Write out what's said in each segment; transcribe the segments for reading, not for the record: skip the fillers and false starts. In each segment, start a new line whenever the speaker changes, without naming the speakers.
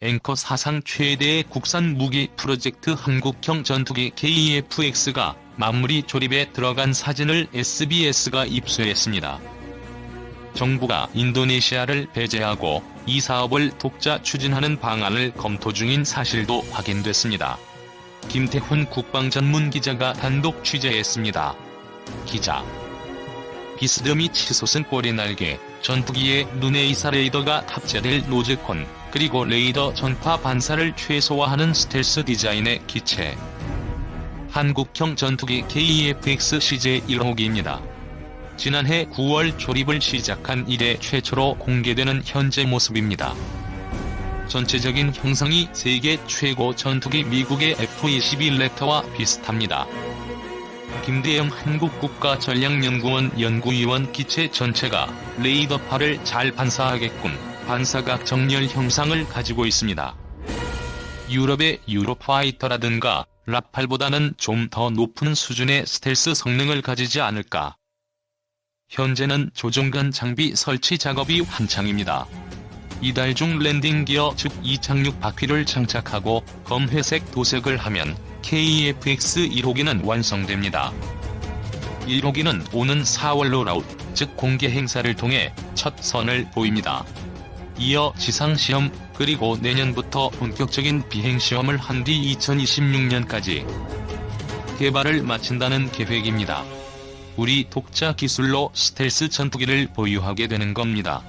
앵커 사상 최대의 국산 무기 프로젝트 한국형 전투기 KF-X가 마무리 조립에 들어간 사진을 SBS가 입수했습니다. 정부가 인도네시아를 배제하고 이 사업을 독자 추진하는 방안을 검토 중인 사실도 확인됐습니다. 김태훈 국방전문기자가 단독 취재했습니다. 기자. 비스듬히 치솟은 꼬리날개, 전투기에 눈에이사 레이더가 탑재될 노즈콘, 그리고 레이더 전파 반사를 최소화하는 스텔스 디자인의 기체. 한국형 전투기 KF-X CJ-1호기입니다. 지난해 9월 조립을 시작한 이래 최초로 공개되는 현재 모습입니다. 전체적인 형상이 세계 최고 전투기 미국의 F-22 랩터와 비슷합니다. 김대영 한국국가전략연구원 연구위원 기체 전체가 레이더파를 잘 반사하게끔 반사각 정렬 형상을 가지고 있습니다. 유럽의 유로파이터라든가 라팔보다는 좀 더 높은 수준의 스텔스 성능을 가지지 않을까. 현재는 조종간 장비 설치 작업이 한창입니다. 이달 중 랜딩 기어 즉 이착륙 바퀴를 장착하고 검회색 도색을 하면 KF-X 1호기는 완성됩니다. 1호기는 오는 4월 롤아웃, 즉 공개 행사를 통해 첫 선을 보입니다. 이어 지상시험, 그리고 내년부터 본격적인 비행시험을 한 뒤 2026년까지 개발을 마친다는 계획입니다. 우리 독자 기술로 스텔스 전투기를 보유하게 되는 겁니다.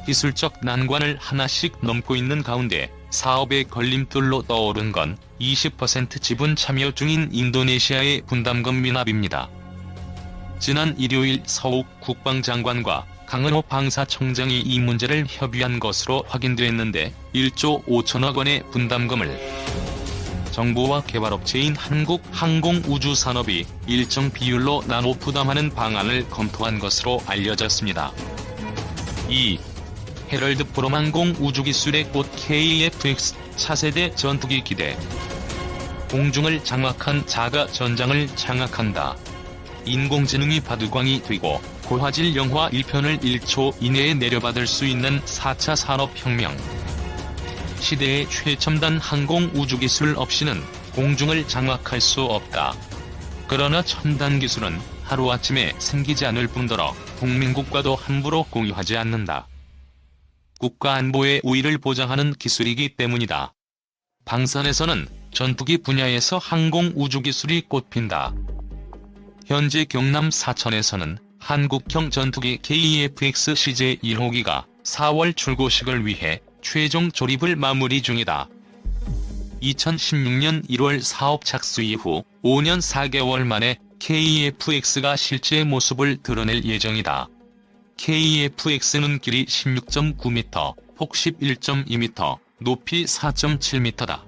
기술적 난관을 하나씩 넘고 있는 가운데 사업의 걸림돌로 떠오른 건 20% 지분 참여 중인 인도네시아의 분담금 미납입니다. 지난 일요일 서욱 국방장관과 강은호 방사청장이 이 문제를 협의한 것으로 확인됐는데 1조 5천억 원의 분담금을 정부와 개발업체인 한국항공우주산업이 일정 비율로 나눠 부담하는 방안을 검토한 것으로 알려졌습니다. 2. 헤럴드 프롬항공 우주기술의 꽃 KF-X 차세대 전투기 기대. 공중을 장악한 자가 전장을 장악한다. 인공지능이 바둑광이 되고 고화질 영화 1편을 1초 이내에 내려받을 수 있는 4차 산업혁명. 시대의 최첨단 항공 우주기술 없이는 공중을 장악할 수 없다. 그러나 첨단 기술은 하루아침에 생기지 않을 뿐더러 동맹국과도 함부로 공유하지 않는다. 국가안보의 우위를 보장하는 기술이기 때문이다. 방산에서는 전투기 분야에서 항공 우주기술이 꽃핀다. 현재 경남 사천에서는 한국형 전투기 KF-X CJ-1호기가 4월 출고식을 위해 최종 조립을 마무리 중이다. 2016년 1월 사업 착수 이후 5년 4개월 만에 KF-X가 실제 모습을 드러낼 예정이다. KF-X는 길이 16.9m, 폭 11.2m, 높이 4.7m다.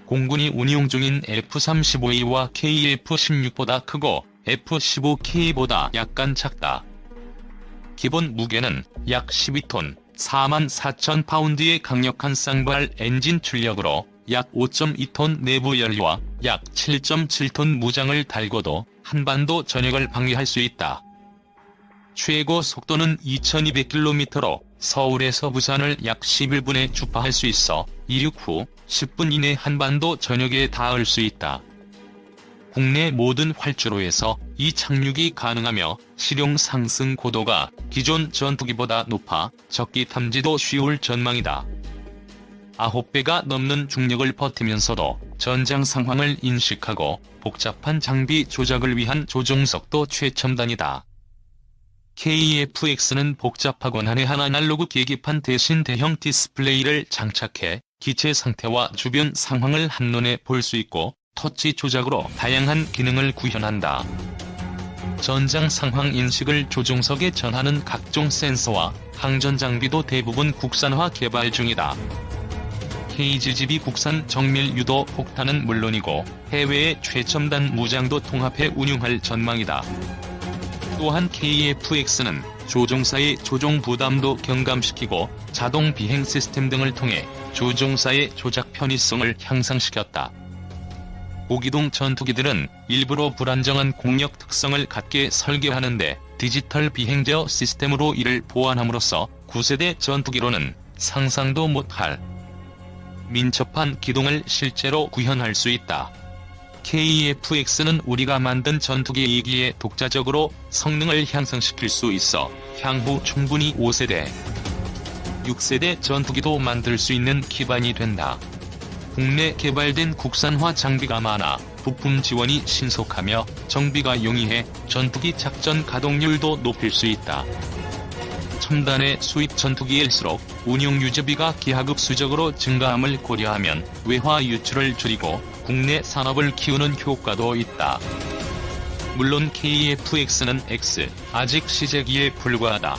공군이 운용 중인 F-35A와 KF-16보다 크고 F-15K보다 약간 작다. 기본 무게는 약 12톤, 44,000파운드의 강력한 쌍발 엔진 출력으로 약 5.2톤 내부 연료와 약 7.7톤 무장을 달고도 한반도 전역을 방위할 수 있다. 최고 속도는 2200km로 서울에서 부산을 약 11분에 주파할 수 있어 이륙 후 10분 이내 한반도 전역에 닿을 수 있다. 국내 모든 활주로에서 이 착륙이 가능하며 실용 상승 고도가 기존 전투기보다 높아 적기 탐지도 쉬울 전망이다. 9배가 넘는 중력을 버티면서도 전장 상황을 인식하고 복잡한 장비 조작을 위한 조종석도 최첨단이다. KF-X는 복잡하고 난해한 아날로그 계기판 대신 대형 디스플레이를 장착해 기체 상태와 주변 상황을 한눈에 볼 수 있고 터치 조작으로 다양한 기능을 구현한다. 전장 상황 인식을 조종석에 전하는 각종 센서와 항전 장비도 대부분 국산화 개발 중이다. KGB 국산 정밀 유도 폭탄은 물론이고 해외의 최첨단 무장도 통합해 운용할 전망이다. 또한 KF-X는 조종사의 조종 부담도 경감시키고 자동 비행 시스템 등을 통해 조종사의 조작 편의성을 향상시켰다. 고기동 전투기들은 일부러 불안정한 공력 특성을 갖게 설계하는데 디지털 비행 제어 시스템으로 이를 보완함으로써 9세대 전투기로는 상상도 못할 민첩한 기동을 실제로 구현할 수 있다. KF-X는 우리가 만든 전투기이기에 독자적으로 성능을 향상시킬 수 있어 향후 충분히 5세대, 6세대 전투기도 만들 수 있는 기반이 된다. 국내 개발된 국산화 장비가 많아 부품 지원이 신속하며 정비가 용이해 전투기 작전 가동률도 높일 수 있다. 첨단의 수입 전투기일수록 운용 유지비가 기하급수적으로 증가함을 고려하면 외화 유출을 줄이고 국내 산업을 키우는 효과도 있다. 물론 KF-X는 아직 시제기에 불과하다.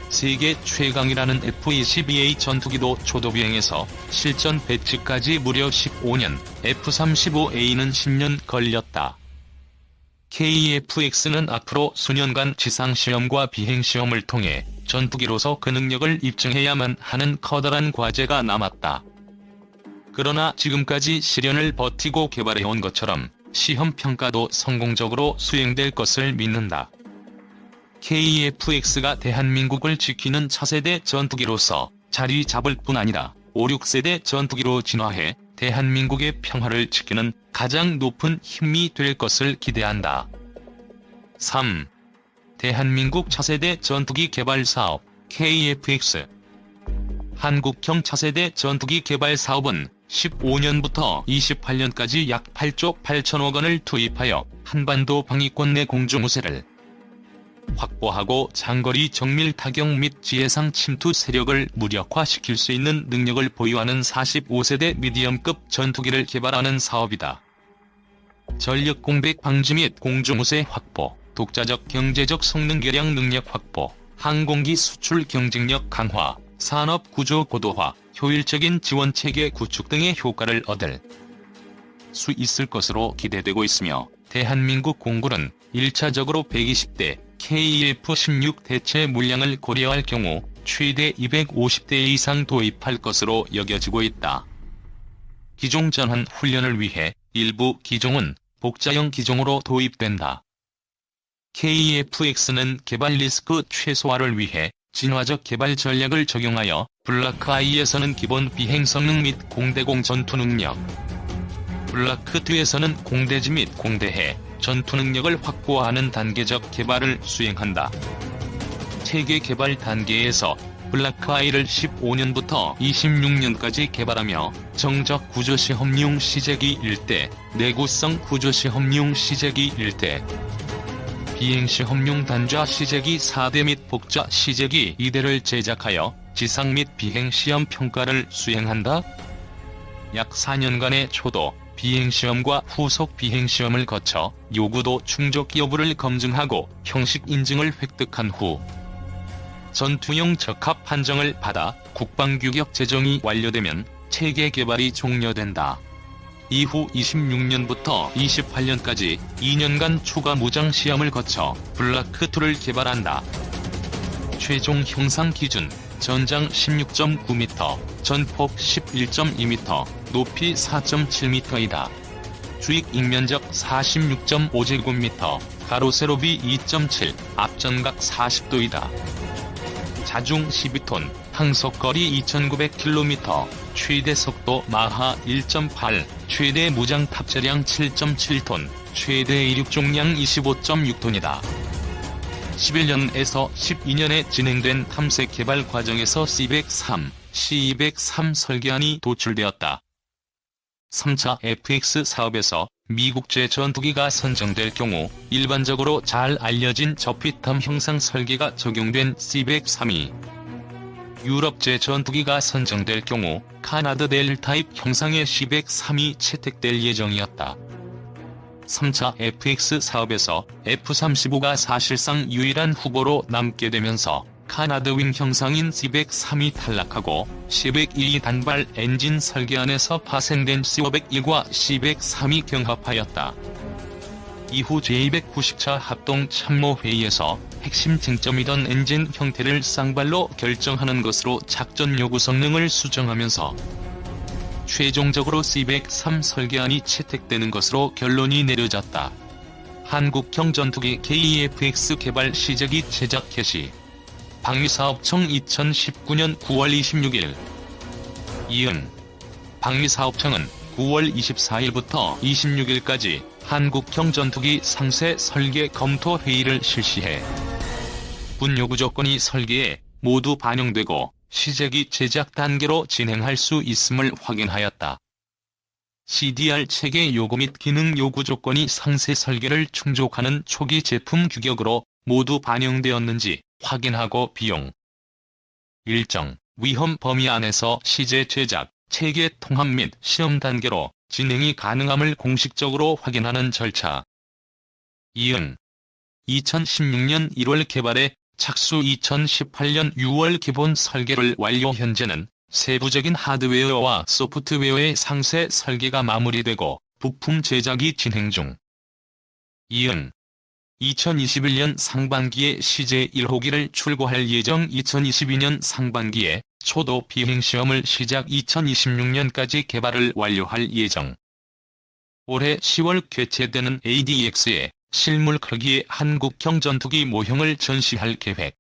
세계 최강이라는 F-22A 전투기도 초도비행에서 실전 배치까지 무려 15년, F-35A는 10년 걸렸다. KF-X는 앞으로 수년간 지상시험과 비행시험을 통해 전투기로서 그 능력을 입증해야만 하는 커다란 과제가 남았다. 그러나 지금까지 시련을 버티고 개발해온 것처럼 시험평가도 성공적으로 수행될 것을 믿는다. KF-X가 대한민국을 지키는 차세대 전투기로서 자리 잡을 뿐 아니라 5, 6세대 전투기로 진화해 대한민국의 평화를 지키는 가장 높은 힘이 될 것을 기대한다. 3. 대한민국 차세대 전투기 개발 사업 KF-X. 한국형 차세대 전투기 개발 사업은 15년부터 28년까지 약 8조 8천억 원을 투입하여 한반도 방위권 내 공중우세를 확보하고 장거리 정밀 타격 및 지해상 침투 세력을 무력화시킬 수 있는 능력을 보유하는 45세대 미디엄급 전투기를 개발하는 사업이다. 전력 공백 방지 및 공중우세 확보, 독자적 경제적 성능 개량 능력 확보, 항공기 수출 경쟁력 강화, 산업 구조 고도화, 효율적인 지원체계 구축 등의 효과를 얻을 수 있을 것으로 기대되고 있으며 대한민국 공군은 1차적으로 120대 KF-16 대체 물량을 고려할 경우 최대 250대 이상 도입할 것으로 여겨지고 있다. 기종 전환 훈련을 위해 일부 기종은 복자형 기종으로 도입된다. KF-X는 개발 리스크 최소화를 위해 진화적 개발 전략을 적용하여 블라크-I에서는 기본 비행 성능 및 공대공 전투 능력, 블라크-2에서는 공대지 및 공대해 전투 능력을 확보하는 단계적 개발을 수행한다. 체계 개발 단계에서 블라크-I를 15년부터 26년까지 개발하며 정적 구조시험용 시제기 1대, 내구성 구조시험용 시제기 1대, 비행시험용 단좌 시제기 4대 및 복좌 시제기 2대를 제작하여 지상 및 비행시험 평가를 수행한다. 약 4년간의 초도 비행시험과 후속 비행시험을 거쳐 요구도 충족 여부를 검증하고 형식 인증을 획득한 후 전투용 적합 판정을 받아 국방규격 제정이 완료되면 체계 개발이 종료된다. 이후 26년부터 28년까지 2년간 추가 무장 시험을 거쳐 블라크2를 개발한다. 최종 형상 기준 전장 16.9m, 전폭 11.2m, 높이 4.7m이다. 주익 인면적 46.5제곱미터, 가로 세로비 2.7, 앞전각 40도이다. 자중 12톤, 항속거리 2900km, 최대 속도 마하 1.8, 최대 무장 탑재량 7.7톤, 최대 이륙重량 25.6톤이다. 11년에서 12년에 진행된 탐색 개발 과정에서 C-203, C-203 설계안이 도출되었다. 3차 FX 사업에서 미국제 전투기가 선정될 경우 일반적으로 잘 알려진 저피탐 형상 설계가 적용된 C-103이 유럽제 전투기가 선정될 경우 카나드 델 타입 형상의 C-103이 채택될 예정이었다. 3차 FX 사업에서 F-35가 사실상 유일한 후보로 남게 되면서 카나드 윙 형상인 C-103이 탈락하고 C-102 단발 엔진 설계안에서 파생된 C-501과 C-103이 경합하였다. 이후 제290차 합동참모회의에서 핵심 쟁점이던 엔진 형태를 쌍발로 결정하는 것으로 작전 요구 성능을 수정하면서 최종적으로 C-103 설계안이 채택되는 것으로 결론이 내려졌다. 한국형 전투기 KF-X 개발 시제기 제작 개시 방위사업청 2019년 9월 26일. 이은 방위사업청은 9월 24일부터 26일까지 한국형 전투기 상세 설계 검토 회의를 실시해 군 요구 조건이 설계에 모두 반영되고 시제기 제작 단계로 진행할 수 있음을 확인하였다. CDR 체계 요구 및 기능 요구 조건이 상세 설계를 충족하는 초기 제품 규격으로 모두 반영되었는지 확인하고 비용, 일정, 위험 범위 안에서 시제 제작, 체계 통합 및 시험 단계로 진행이 가능함을 공식적으로 확인하는 절차. 이은 2016년 1월 개발에 착수 2018년 6월 기본 설계를 완료. 현재는 세부적인 하드웨어와 소프트웨어의 상세 설계가 마무리되고 부품 제작이 진행 중. 이은 2021년 상반기에 시제 1호기를 출고할 예정. 2022년 상반기에 초도 비행시험을 시작. 2026년까지 개발을 완료할 예정. 올해 10월 개최되는 ADX에 실물 크기의 한국형 전투기 모형을 전시할 계획.